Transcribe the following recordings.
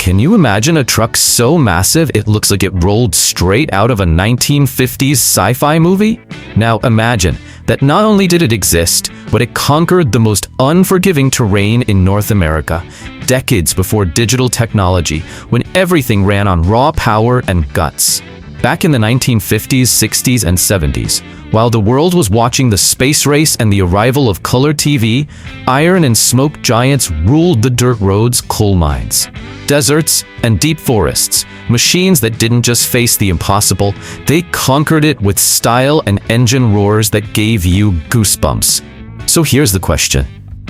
Can you imagine a truck so massive it looks like it rolled straight out of a 1950s sci-fi movie? Now imagine that not only did it exist, but it conquered the most unforgiving terrain in North America, decades before digital technology, when everything ran on raw power and guts. Back in the 1950s, 60s, and 70s, while the world was watching the space race and the arrival of color TV, iron and smoke giants ruled the dirt roads, coal mines, deserts, and deep forests. Machines that didn't just face the impossible, they conquered it with style and engine roars that gave you goosebumps. So here's the question.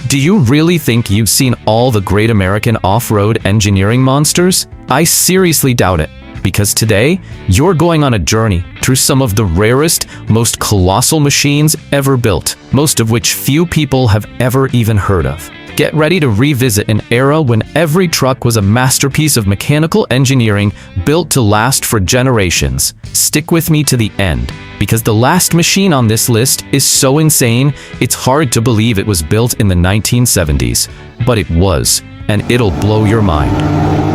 Do you really think you've seen all the great American off-road engineering monsters? I seriously doubt it, because today, you're going on a journey through some of the rarest, most colossal machines ever built, most of which few people have ever even heard of. Get ready to revisit an era when every truck was a masterpiece of mechanical engineering built to last for generations. Stick with me to the end, because the last machine on this list is so insane, it's hard to believe it was built in the 1970s. But it was, and it'll blow your mind.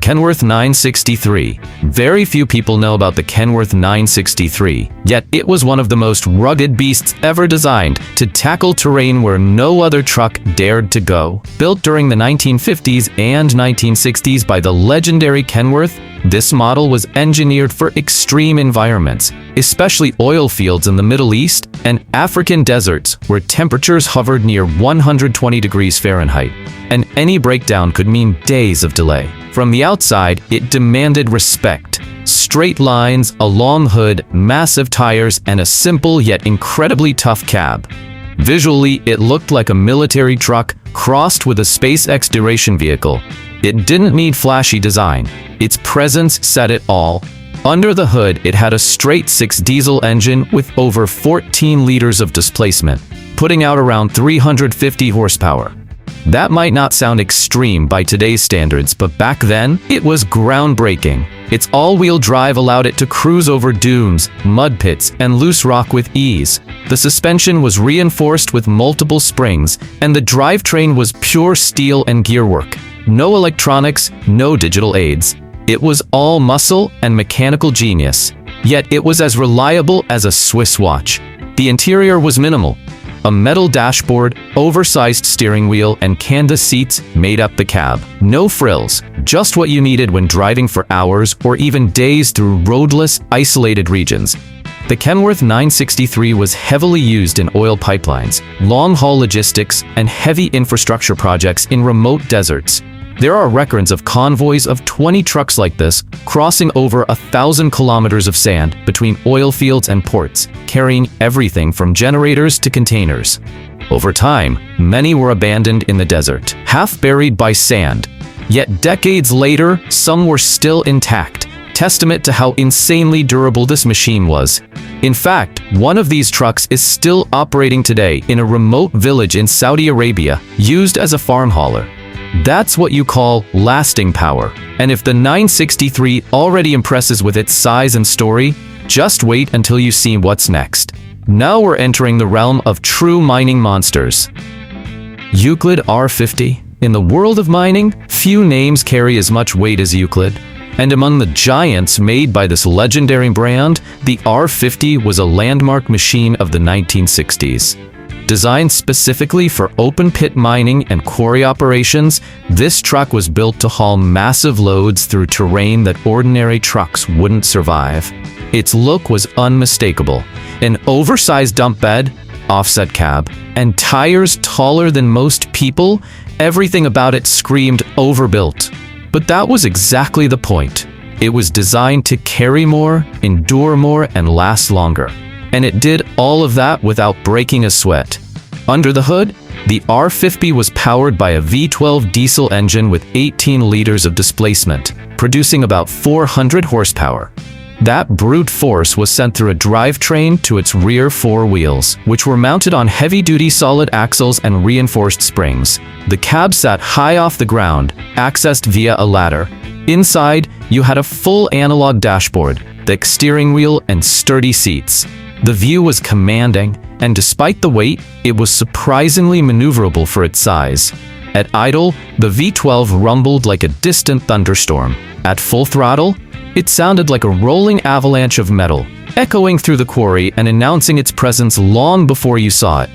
Kenworth 963. Very few people know about the Kenworth 963, yet it was one of the most rugged beasts ever designed to tackle terrain where no other truck dared to go. Built during the 1950s and 1960s by the legendary Kenworth, this model was engineered for extreme environments, especially oil fields in the Middle East and African deserts where temperatures hovered near 120 degrees Fahrenheit, and any breakdown could mean days of delay. From the outside, it demanded respect. Straight lines, a long hood, massive tires, and a simple yet incredibly tough cab. Visually, it looked like a military truck crossed with a space exploration vehicle. It didn't need flashy design. Its presence said it all. Under the hood, it had a straight-six diesel engine with over 14 liters of displacement, putting out around 350 horsepower. That might not sound extreme by today's standards, but back then, it was groundbreaking. Its all-wheel drive allowed it to cruise over dunes, mud pits, and loose rock with ease. The suspension was reinforced with multiple springs, and the drivetrain was pure steel and gearwork. No electronics, no digital aids. It was all muscle and mechanical genius. Yet it was as reliable as a Swiss watch. The interior was minimal. A metal dashboard, oversized steering wheel, and canvas seats made up the cab. No frills, just what you needed when driving for hours or even days through roadless, isolated regions. The Kenworth 963 was heavily used in oil pipelines, long-haul logistics, and heavy infrastructure projects in remote deserts. There are records of convoys of 20 trucks like this crossing over 1,000 kilometers of sand between oil fields and ports, carrying everything from generators to containers. Over time, many were abandoned in the desert, half buried by sand. Yet decades later, some were still intact, testament to how insanely durable this machine was. In fact, one of these trucks is still operating today in a remote village in Saudi Arabia, used as a farm hauler. That's what you call lasting power. And if the 963 already impresses with its size and story, just wait until you see what's next. Now we're entering the realm of true mining monsters. Uklid R50. In the world of mining, few names carry as much weight as Uklid. And among the giants made by this legendary brand, the R50 was a landmark machine of the 1960s. Designed specifically for open-pit mining and quarry operations, this truck was built to haul massive loads through terrain that ordinary trucks wouldn't survive. Its look was unmistakable. An oversized dump bed, offset cab, and tires taller than most people, everything about it screamed overbuilt. But that was exactly the point. It was designed to carry more, endure more, and last longer. And it did all of that without breaking a sweat. Under the hood, the R50 was powered by a V12 diesel engine with 18 liters of displacement, producing about 400 horsepower. That brute force was sent through a drivetrain to its rear four wheels, which were mounted on heavy-duty solid axles and reinforced springs. The cab sat high off the ground, accessed via a ladder. Inside, you had a full analog dashboard, thick steering wheel, and sturdy seats. The view was commanding, and despite the weight, it was surprisingly maneuverable for its size. At idle, the V12 rumbled like a distant thunderstorm. At full throttle, it sounded like a rolling avalanche of metal, echoing through the quarry and announcing its presence long before you saw it.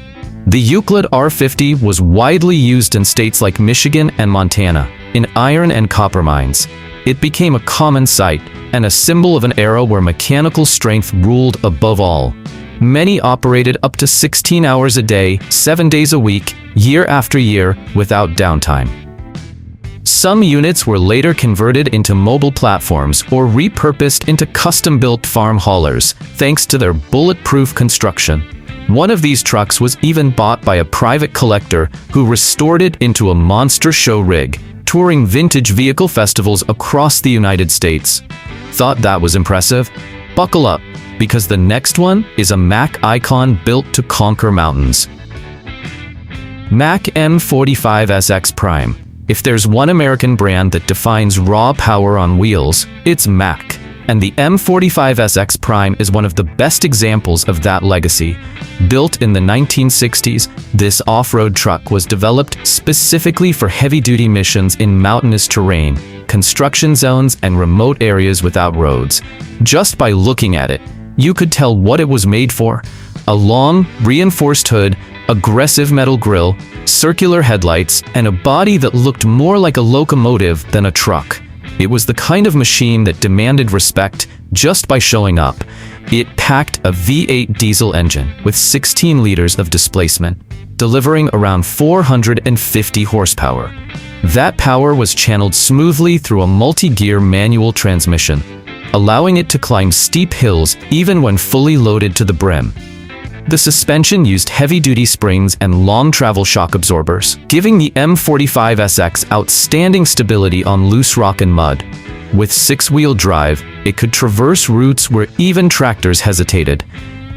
The Uklid R50 was widely used in states like Michigan and Montana, in iron and copper mines. It became a common sight and a symbol of an era where mechanical strength ruled above all. Many operated up to 16 hours a day, 7 days a week, year after year, without downtime. Some units were later converted into mobile platforms or repurposed into custom-built farm haulers, thanks to their bulletproof construction. One of these trucks was even bought by a private collector who restored it into a monster show rig, touring vintage vehicle festivals across the United States. Thought that was impressive? Buckle up, because the next one is a Mack icon built to conquer mountains. Mack M45SX Prime. If there's one American brand that defines raw power on wheels, it's Mack. And the M45SX Prime is one of the best examples of that legacy. Built in the 1960s, this off-road truck was developed specifically for heavy-duty missions in mountainous terrain, construction zones, and remote areas without roads. Just by looking at it, you could tell what it was made for. A long, reinforced hood, aggressive metal grille, circular headlights, and a body that looked more like a locomotive than a truck. It was the kind of machine that demanded respect just by showing up. It packed a V8 diesel engine with 16 liters of displacement, delivering around 450 horsepower. That power was channeled smoothly through a multi-gear manual transmission, allowing it to climb steep hills even when fully loaded to the brim. The suspension used heavy-duty springs and long-travel shock absorbers, giving the M45SX outstanding stability on loose rock and mud. With six-wheel drive, it could traverse routes where even tractors hesitated.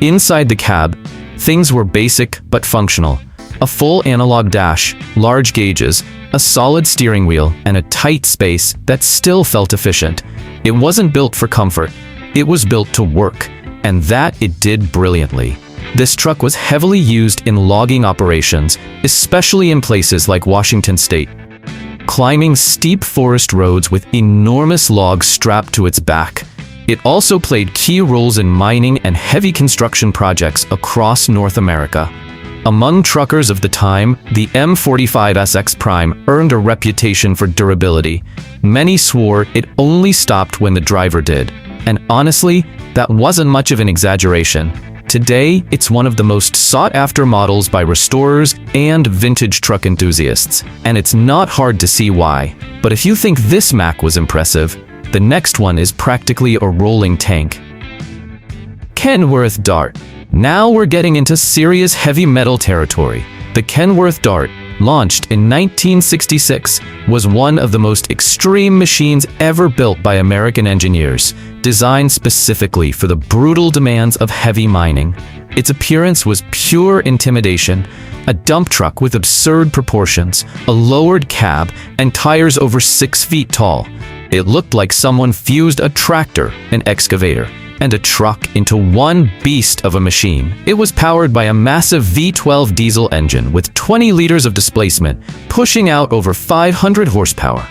Inside the cab, things were basic but functional. A full analog dash, large gauges, a solid steering wheel, and a tight space that still felt efficient. It wasn't built for comfort. It was built to work, and that it did brilliantly. This truck was heavily used in logging operations, especially in places like Washington State, climbing steep forest roads with enormous logs strapped to its back. It also played key roles in mining and heavy construction projects across North America. Among truckers of the time, the M45SX Prime earned a reputation for durability. Many swore it only stopped when the driver did. And honestly, that wasn't much of an exaggeration. Today, it's one of the most sought-after models by restorers and vintage truck enthusiasts, and it's not hard to see why. But if you think this Mack was impressive, the next one is practically a rolling tank. Kenworth Dart. Now we're getting into serious heavy metal territory. The Kenworth Dart, launched in 1966, was one of the most extreme machines ever built by American engineers, designed specifically for the brutal demands of heavy mining. Its appearance was pure intimidation: a dump truck with absurd proportions, a lowered cab, and tires over 6 feet tall. It looked like someone fused a tractor, an excavator, and a truck into one beast of a machine. It was powered by a massive V12 diesel engine with 20 liters of displacement, pushing out over 500 horsepower.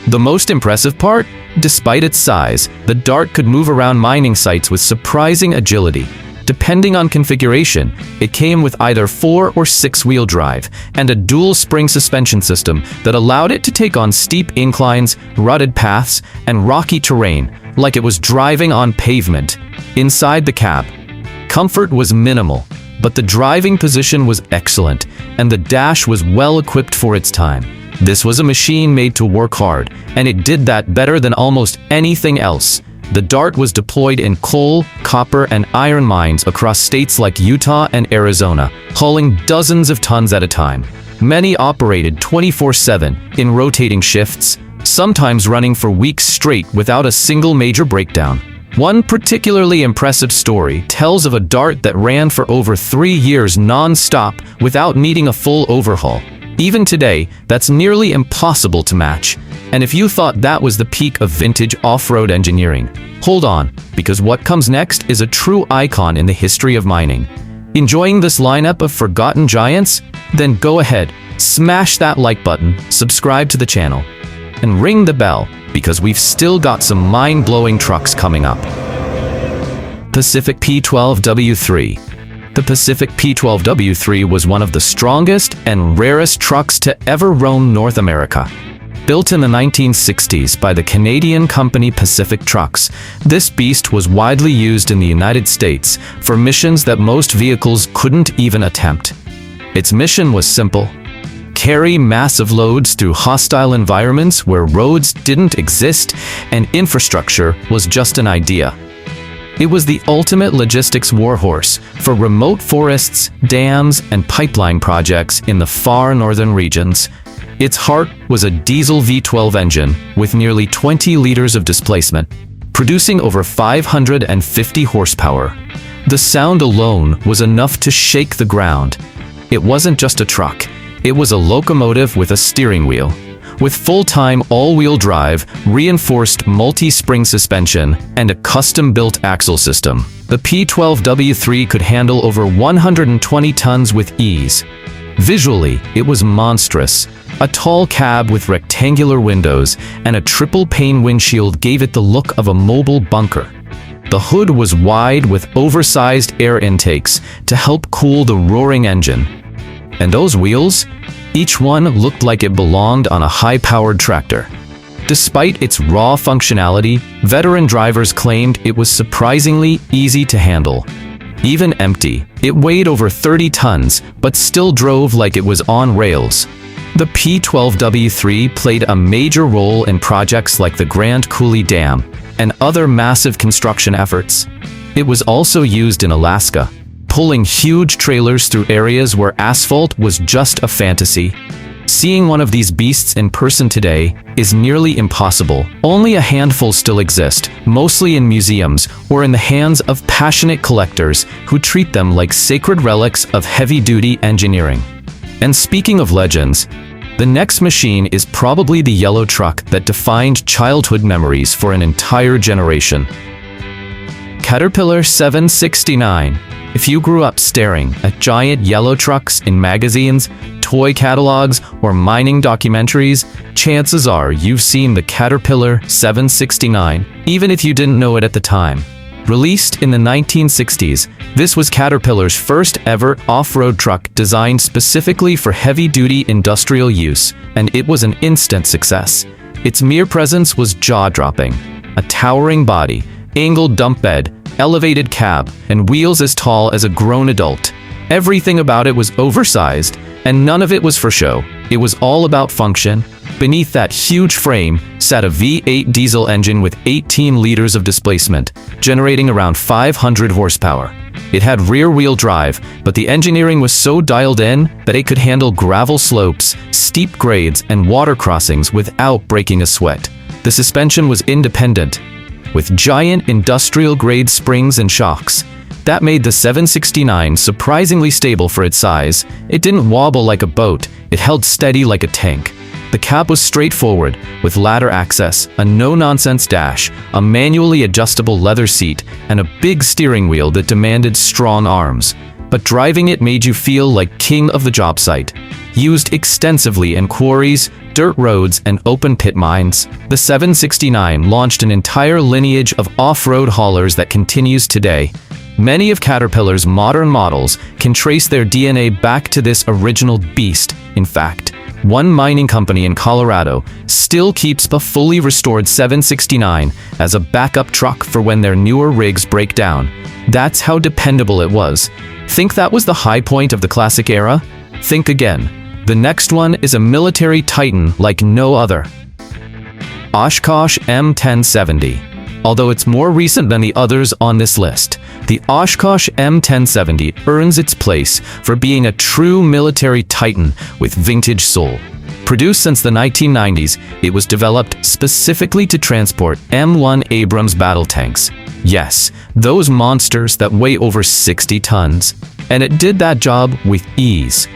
The most impressive part? Despite its size, the Dart could move around mining sites with surprising agility. Depending on configuration, it came with either 4- or 6-wheel drive and a dual-spring suspension system that allowed it to take on steep inclines, rutted paths, and rocky terrain, like it was driving on pavement. Inside the cab, comfort was minimal, but the driving position was excellent, and the dash was well equipped for its time. This was a machine made to work hard, and it did that better than almost anything else. The Dart was deployed in coal, copper, and iron mines across states like Utah and Arizona, hauling dozens of tons at a time. Many operated 24/7 in rotating shifts, sometimes running for weeks straight without a single major breakdown. One particularly impressive story tells of a Dart that ran for over 3 years non-stop without needing a full overhaul. Even today, that's nearly impossible to match. And if you thought that was the peak of vintage off-road engineering, hold on, because what comes next is a true icon in the history of mining. Enjoying this lineup of forgotten giants? Then go ahead, smash that like button, subscribe to the channel, and ring the bell because we've still got some mind-blowing trucks coming up. Pacific P12W3. The Pacific P12W3 was one of the strongest and rarest trucks to ever roam North America. Built in the 1960s by the Canadian company Pacific Trucks, this beast was widely used in the United States for missions that most vehicles couldn't even attempt. Its mission was simple: carry massive loads through hostile environments where roads didn't exist and infrastructure was just an idea. It was the ultimate logistics warhorse for remote forests, dams, and pipeline projects in the far northern regions. Its heart was a diesel V12 engine with nearly 20 liters of displacement, producing over 550 horsepower. The sound alone was enough to shake the ground. It wasn't just a truck, it was a locomotive with a steering wheel. With full-time all-wheel drive, reinforced multi-spring suspension, and a custom-built axle system, the P12W3 could handle over 120 tons with ease. Visually, it was monstrous. A tall cab with rectangular windows and a triple-pane windshield gave it the look of a mobile bunker. The hood was wide with oversized air intakes to help cool the roaring engine. And those wheels? Each one looked like it belonged on a high-powered tractor. Despite its raw functionality, veteran drivers claimed it was surprisingly easy to handle. Even empty, it weighed over 30 tons, but still drove like it was on rails. The P12W3 played a major role in projects like the Grand Coulee Dam and other massive construction efforts. It was also used in Alaska, pulling huge trailers through areas where asphalt was just a fantasy. Seeing one of these beasts in person today is nearly impossible. Only a handful still exist, mostly in museums or in the hands of passionate collectors who treat them like sacred relics of heavy-duty engineering. And speaking of legends, the next machine is probably the yellow truck that defined childhood memories for an entire generation. Caterpillar 769. If you grew up staring at giant yellow trucks in magazines, toy catalogs, or mining documentaries, chances are you've seen the Caterpillar 769, even if you didn't know it at the time. Released in the 1960s, this was Caterpillar's first ever off-road truck designed specifically for heavy-duty industrial use, and it was an instant success. Its mere presence was jaw-dropping. A towering body, angled dump bed, elevated cab, and wheels as tall as a grown adult. Everything about it was oversized, and none of it was for show. It was all about function. Beneath that huge frame sat a V8 diesel engine with 18 liters of displacement, generating around 500 horsepower. It had rear-wheel drive, but the engineering was so dialed in that it could handle gravel slopes, steep grades, and water crossings without breaking a sweat. The suspension was independent, with giant industrial-grade springs and shocks. That made the 769 surprisingly stable for its size. It didn't wobble like a boat, it held steady like a tank. The cab was straightforward, with ladder access, a no-nonsense dash, a manually adjustable leather seat, and a big steering wheel that demanded strong arms. But driving it made you feel like king of the job site. Used extensively in quarries, dirt roads, and open pit mines, the 769 launched an entire lineage of off-road haulers that continues today. Many of Caterpillar's modern models can trace their DNA back to this original beast. In fact, one mining company in Colorado still keeps a fully restored 769 as a backup truck for when their newer rigs break down. That's how dependable it was. Think that was the high point of the classic era? Think again. The next one is a military titan like no other. Oshkosh M1070. Although it's more recent than the others on this list, the Oshkosh M1070 earns its place for being a true military titan with vintage soul. Produced since the 1990s, it was developed specifically to transport M1 Abrams battle tanks. Yes, those monsters that weigh over 60 tons. And it did that job with ease.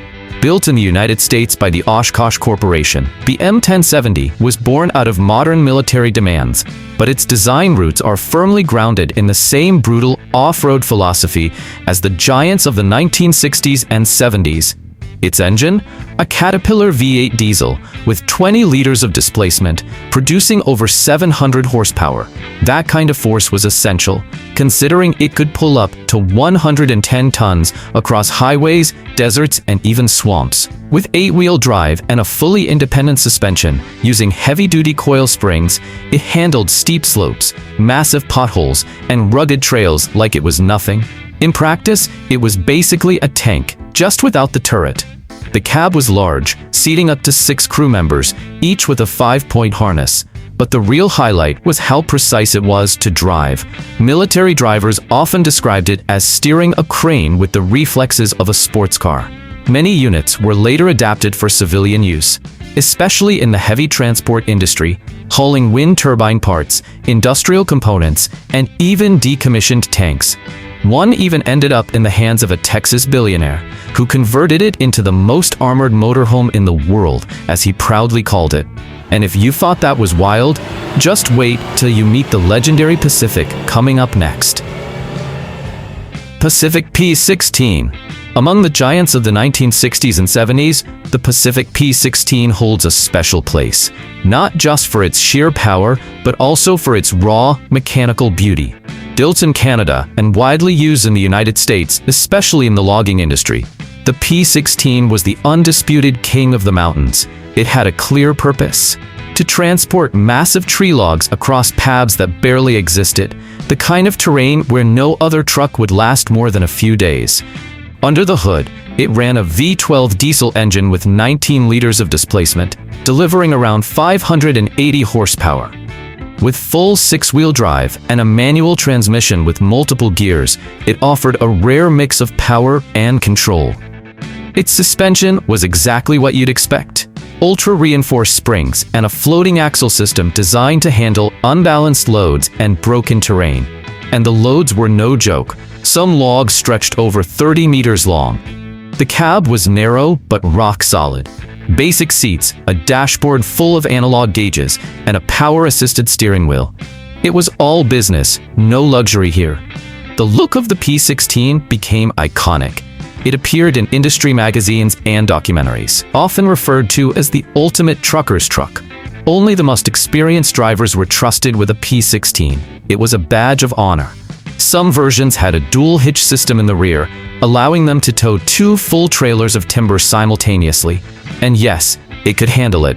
Built in the United States by the Oshkosh Corporation, the M1070 was born out of modern military demands, but its design roots are firmly grounded in the same brutal off-road philosophy as the giants of the 1960s and 70s. Its engine? A Caterpillar V8 diesel with 20 liters of displacement, producing over 700 horsepower. That kind of force was essential, considering it could pull up to 110 tons across highways, deserts, and even swamps. With 8-wheel drive and a fully independent suspension, using heavy-duty coil springs, it handled steep slopes, massive potholes, and rugged trails like it was nothing. In practice, it was basically a tank, just without the turret. The cab was large, seating up to 6 crew members, each with a 5-point harness. But the real highlight was how precise it was to drive. Military drivers often described it as steering a crane with the reflexes of a sports car. Many units were later adapted for civilian use, especially in the heavy transport industry, hauling wind turbine parts, industrial components, and even decommissioned tanks. One even ended up in the hands of a Texas billionaire, who converted it into the most armored motorhome in the world, as he proudly called it. And if you thought that was wild, just wait till you meet the legendary Pacific coming up next. Pacific P16. Among the giants of the 1960s and 70s, the Pacific P16 holds a special place, not just for its sheer power, but also for its raw, mechanical beauty. Built in Canada and widely used in the United States, especially in the logging industry, the P16 was the undisputed king of the mountains. It had a clear purpose: to transport massive tree logs across paths that barely existed, the kind of terrain where no other truck would last more than a few days. Under the hood, it ran a V12 diesel engine with 19 liters of displacement, delivering around 580 horsepower. With full 6-wheel drive and a manual transmission with multiple gears, it offered a rare mix of power and control. Its suspension was exactly what you'd expect: ultra-reinforced springs and a floating axle system designed to handle unbalanced loads and broken terrain. And the loads were no joke. Some logs stretched over 30 meters long. The cab was narrow but rock solid. Basic seats, a dashboard full of analog gauges, and a power-assisted steering wheel. It was all business, no luxury here. The look of the P16 became iconic. It appeared in industry magazines and documentaries, often referred to as the ultimate trucker's truck. Only the most experienced drivers were trusted with a P16. It was a badge of honor. Some versions had a dual hitch system in the rear, allowing them to tow 2 full trailers of timber simultaneously. And yes, it could handle it.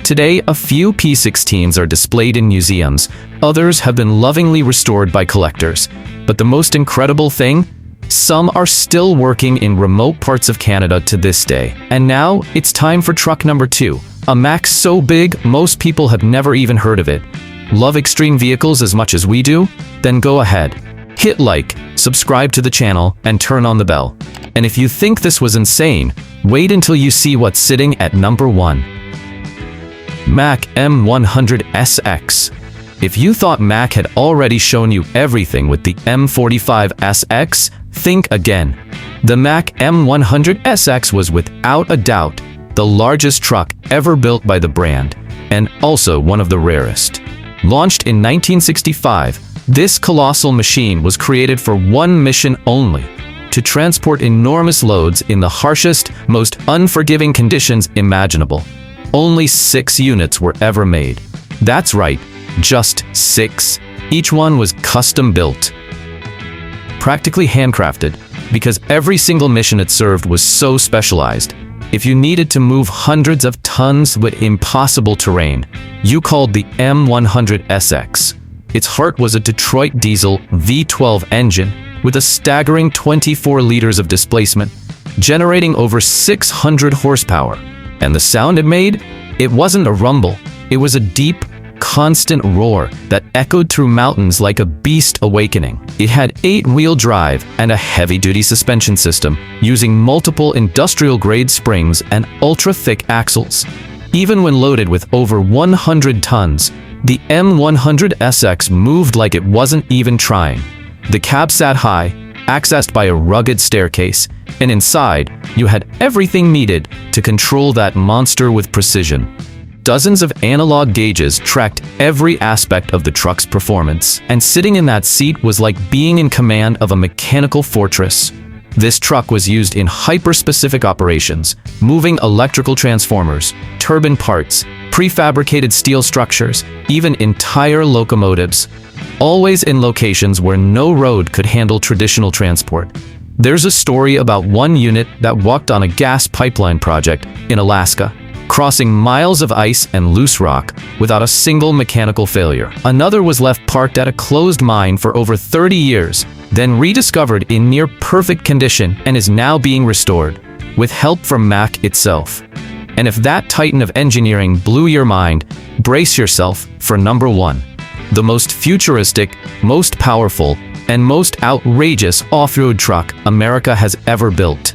Today, a few P16s are displayed in museums. Others have been lovingly restored by collectors. But the most incredible thing? Some are still working in remote parts of Canada to this day. And now, it's time for truck number 2. A Mack so big, most people have never even heard of it. Love extreme vehicles as much as we do? Then go ahead. Hit like, subscribe to the channel, and turn on the bell. And if you think this was insane, wait until you see what's sitting at number 1. Mack M100SX. If you thought Mack had already shown you everything with the M45SX, think again. The Mack M100SX was without a doubt the largest truck ever built by the brand, and also one of the rarest. Launched in 1965, this colossal machine was created for one mission only: to transport enormous loads in the harshest, most unforgiving conditions imaginable. Only 6 units were ever made. That's right, just 6. Each one was custom built. Practically handcrafted, because every single mission it served was so specialized. If you needed to move hundreds of tons with impossible terrain, you called the M100SX. Its heart was a Detroit diesel V12 engine with a staggering 24 liters of displacement, generating over 600 horsepower. And the sound it made? It wasn't a rumble. It was a deep, constant roar that echoed through mountains like a beast awakening. It had 8-wheel drive and a heavy-duty suspension system, using multiple industrial-grade springs and ultra-thick axles. Even when loaded with over 100 tons, the M100SX moved like it wasn't even trying. The cab sat high, accessed by a rugged staircase, and inside, you had everything needed to control that monster with precision. Dozens of analog gauges tracked every aspect of the truck's performance, and sitting in that seat was like being in command of a mechanical fortress. This truck was used in hyper-specific operations, moving electrical transformers, turbine parts, prefabricated steel structures, even entire locomotives, always in locations where no road could handle traditional transport. There's a story about one unit that walked on a gas pipeline project in Alaska, crossing miles of ice and loose rock without a single mechanical failure. Another was left parked at a closed mine for over 30 years, then rediscovered in near-perfect condition and is now being restored, with help from Mack itself. And if that titan of engineering blew your mind, brace yourself for number 1. The most futuristic, most powerful, and most outrageous off-road truck America has ever built.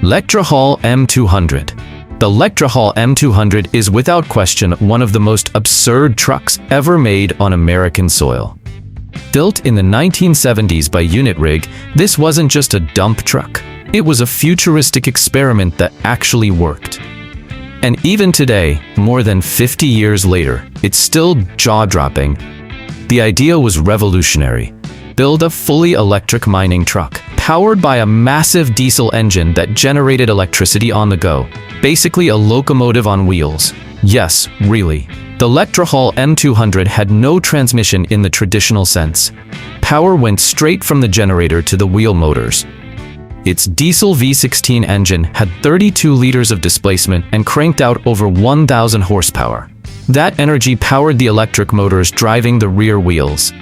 Electrahaul M200. The Electrahaul M200 is without question one of the most absurd trucks ever made on American soil. Built in the 1970s by Unit Rig, this wasn't just a dump truck. It was a futuristic experiment that actually worked. And even today, more than 50 years later, it's still jaw-dropping. The idea was revolutionary. Build a fully electric mining truck, powered by a massive diesel engine that generated electricity on the go. Basically a locomotive on wheels. Yes, really. The Electrahaul M200 had no transmission in the traditional sense. Power went straight from the generator to the wheel motors. Its diesel V16 engine had 32 liters of displacement and cranked out over 1,000 horsepower. That energy powered the electric motors driving the rear wheels,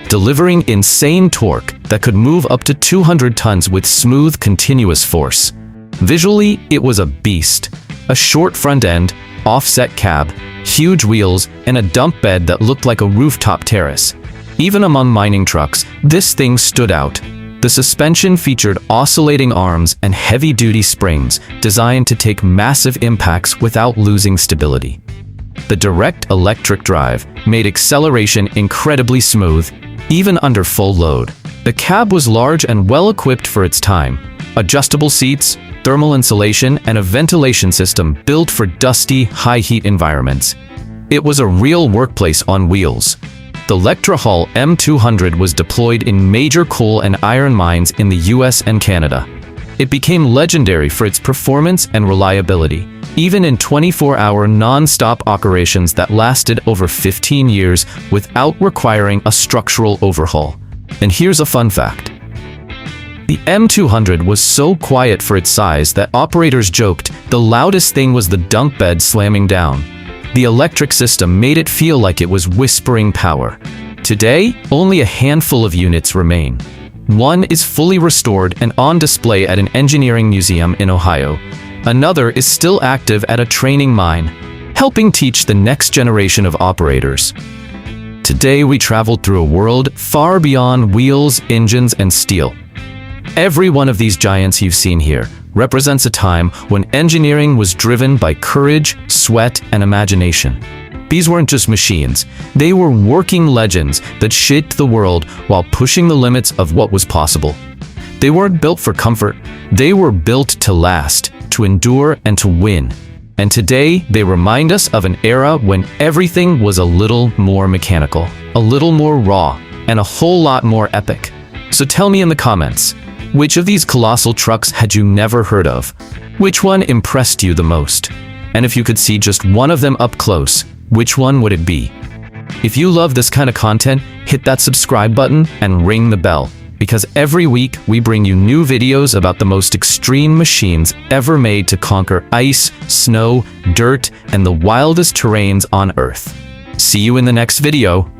delivering insane torque that could move up to 200 tons with smooth, continuous force. Visually, it was a beast. A short front end, offset cab, huge wheels, and a dump bed that looked like a rooftop terrace. Even among mining trucks, this thing stood out. The suspension featured oscillating arms and heavy-duty springs designed to take massive impacts without losing stability. The direct electric drive made acceleration incredibly smooth, even under full load. The cab was large and well-equipped for its time. Adjustable seats, thermal insulation, and a ventilation system built for dusty, high-heat environments. It was a real workplace on wheels. The Electrahaul M200 was deployed in major coal and iron mines in the US and Canada. It became legendary for its performance and reliability, even in 24-hour non-stop operations that lasted over 15 years without requiring a structural overhaul. And here's a fun fact. The M200 was so quiet for its size that operators joked the loudest thing was the dump bed slamming down. The electric system made it feel like it was whispering power. Today, only a handful of units remain. One is fully restored and on display at an engineering museum in Ohio. Another is still active at a training mine, helping teach the next generation of operators. Today we traveled through a world far beyond wheels, engines, and steel. Every one of these giants you've seen here represents a time when engineering was driven by courage, sweat, and imagination. These weren't just machines, they were working legends that shaped the world while pushing the limits of what was possible. They weren't built for comfort, they were built to last, to endure, and to win. And today, they remind us of an era when everything was a little more mechanical, a little more raw, and a whole lot more epic. So tell me in the comments, which of these colossal trucks had you never heard of? Which one impressed you the most? And if you could see just one of them up close, which one would it be? If you love this kind of content, hit that subscribe button and ring the bell, because every week we bring you new videos about the most extreme machines ever made to conquer ice, snow, dirt, and the wildest terrains on Earth. See you in the next video.